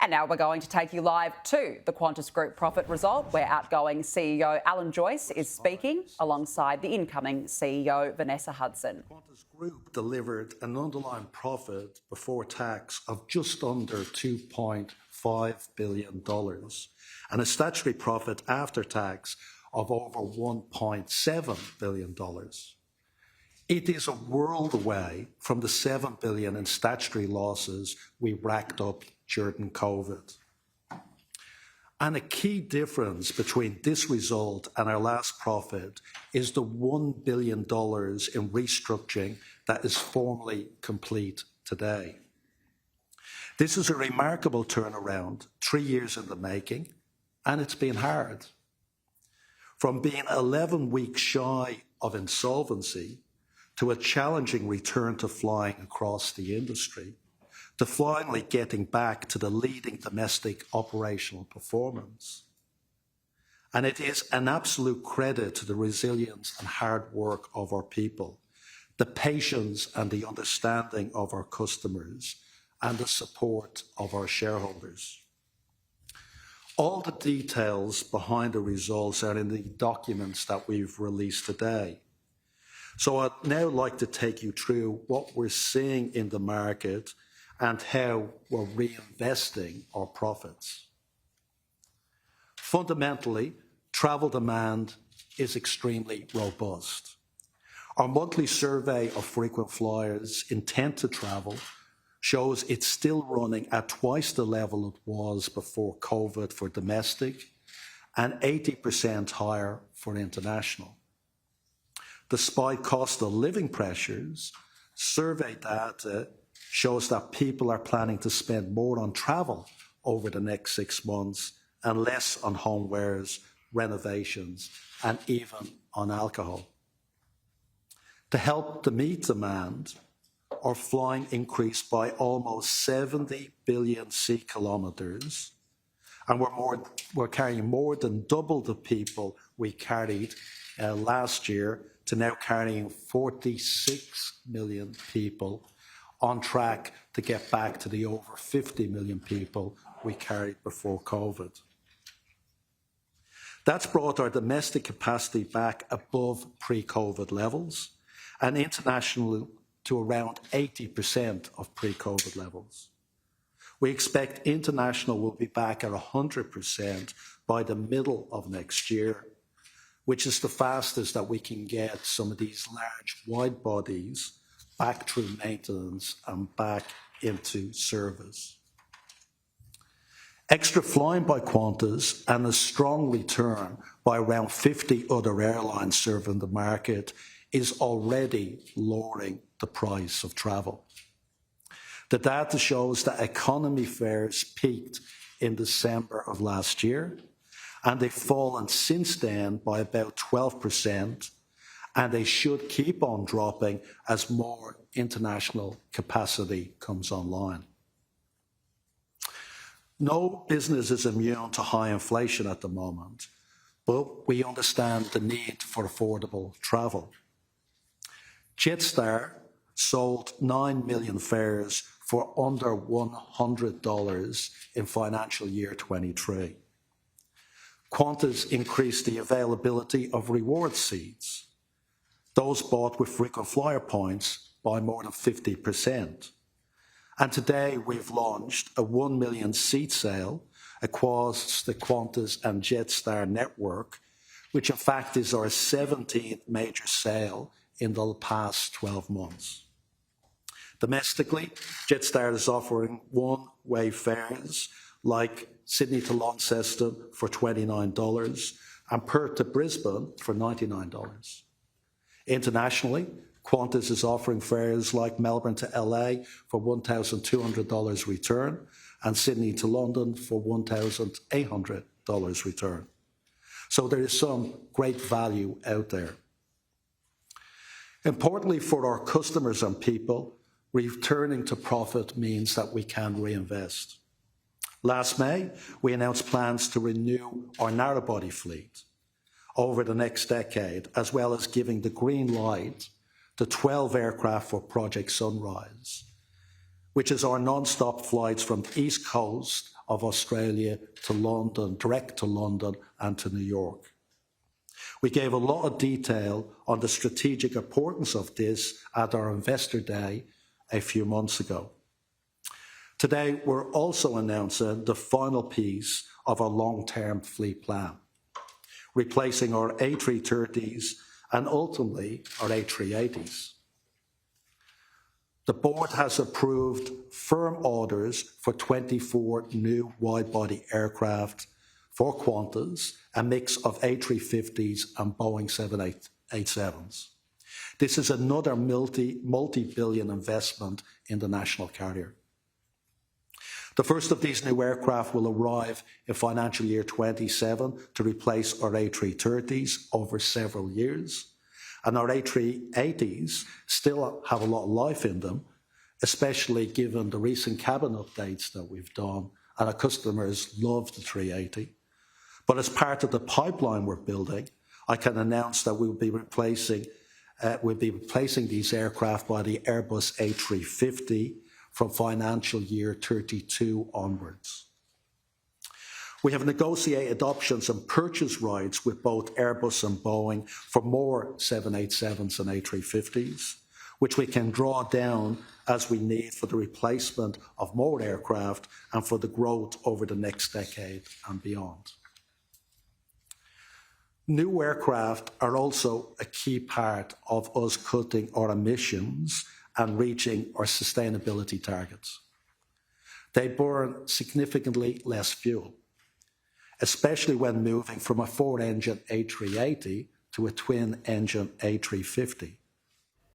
And now we're going to take you live to the Qantas Group profit result, where outgoing CEO Joyce is speaking alongside the incoming CEO Vanessa Hudson. Qantas Group delivered an underlying profit before tax of just under $2.5 billion and a statutory profit after tax of over $1.7 billion. It is a world away from the $7 billion in statutory losses we racked up during COVID. And a key difference between this result and our last profit is the $1 billion in restructuring that is formally complete today. This is a remarkable turnaround, 3 years in the making, and it's been hard. From being 11 weeks shy of insolvency to a challenging return to flying across the industry, to finally getting back to the leading domestic operational performance. And it is an absolute credit to the resilience and hard work of our people, the patience and the understanding of our customers, and the support of our shareholders. All the details behind the results are in the documents that we've released today. So I'd now like to take you through what we're seeing in the market and how we're reinvesting our profits. Fundamentally, travel demand is extremely robust. Our monthly survey of frequent flyers' intent to travel shows it's still running at twice the level it was before COVID for domestic and 80% higher for international. Despite cost of living pressures, survey data shows that people are planning to spend more on travel over the next 6 months and less on homewares, renovations, and even on alcohol. To help to meet demand, our flying increased by almost 70 billion seat kilometres, and we're carrying more than double the people we carried last year to now carrying 46 million people, on track to get back to the over 50 million people we carried before COVID. That's brought our domestic capacity back above pre-COVID levels and international to around 80% of pre-COVID levels. We expect international will be back at 100% by the middle of next year, which is the fastest that we can get some of these large wide bodies back through maintenance and back into service. Extra flying by Qantas and a strong return by around 50 other airlines serving the market is already lowering the price of travel. The data shows that economy fares peaked in December of last year, and they've fallen since then by about 12%, and they should keep on dropping as more international capacity comes online. No business is immune to high inflation at the moment, but we understand the need for affordable travel. Jetstar sold 9 million fares for under $100 in financial year 23. Qantas increased the availability of reward seats, those bought with frequent flyer points, by more than 50%. And today we've launched a 1 million seat sale across the Qantas and Jetstar network, which in fact is our 17th major sale in the past 12 months. Domestically, Jetstar is offering one-way fares like Sydney to Launceston for $29 and Perth to Brisbane for $99. Internationally, Qantas is offering fares like Melbourne to LA for $1,200 return and Sydney to London for $1,800 return. So there is some great value out there. Importantly for our customers and people, returning to profit means that we can reinvest. Last May, we announced plans to renew our narrow-body fleet over the next decade, as well as giving the green light to 12 aircraft for Project Sunrise, which is our non-stop flights from the East Coast of Australia to London, direct to London and to New York. We gave a lot of detail on the strategic importance of this at our Investor Day a few months ago. Today, we're also announcing the final piece of our long-term fleet plan, replacing our A330s and ultimately our A380s. The board has approved firm orders for 24 new wide-body aircraft for Qantas, a mix of A350s and Boeing 787s. This is another multi-billion investment in the national carrier. The first of these new aircraft will arrive in financial year 27 to replace our A330s over several years. And our A380s still have a lot of life in them, especially given the recent cabin updates that we've done, and our customers love the 380. But as part of the pipeline we're building, I can announce that we'll be replacing these aircraft by the Airbus A350 from financial year 32 onwards. We have negotiated options and purchase rights with both Airbus and Boeing for more 787s and A350s, which we can draw down as we need for the replacement of more aircraft and for the growth over the next decade and beyond. New aircraft are also a key part of us cutting our emissions and reaching our sustainability targets. They burn significantly less fuel, especially when moving from a four-engine A380 to a twin-engine A350.